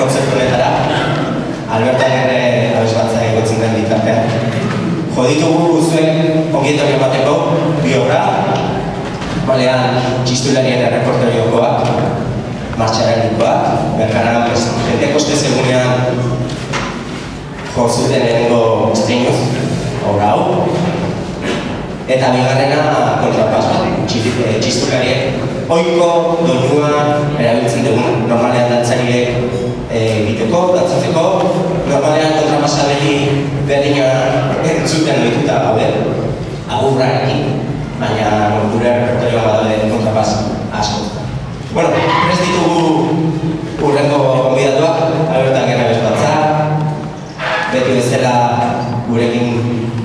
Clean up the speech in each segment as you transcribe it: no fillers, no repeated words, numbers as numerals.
kontzertu honetara. Alberto Aguirre abesbatza egotzen den bitartean. Jo ditugu zuen ongietorri emateko bi obra. Balean txistularien erreportoriokoak, martxaranikoak, berkaran Pentecostes egunean jo zuten lehenengo estreinuz, obra hau. Eta bigarrena kontrapas bat, txistulariek ohiko doinua erabiltzen dugun, normalean dantzariek egiteko, dantzatzeko, normalean kontrapasa berdina entzuten ohituta gaude, agurrarekin, baina gure repertorioan badaude kontrapas asko. Bueno, prest ditugu urrengo gonbidatuak, Alberto Aguirre abesbatza, beti bezala gurekin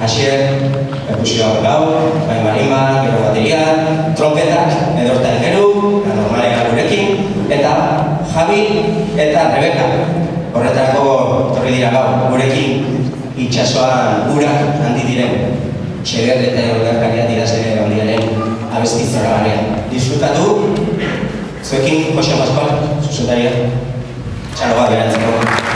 Asier, perkusioa gau, bai marimba, gero bateria, trompetak, edorta Elgeru, normalean gurekin, eta Javi eta Rebeka. Horretarako torri dira gau, gurekin itxasoan urak handi diren, Txeger eta Eurgarkaria dirazere handiaren abesti zoragarria. Disfrutatu, zuekin Jose Pascual, zuzentaria, txaloa berantzeko.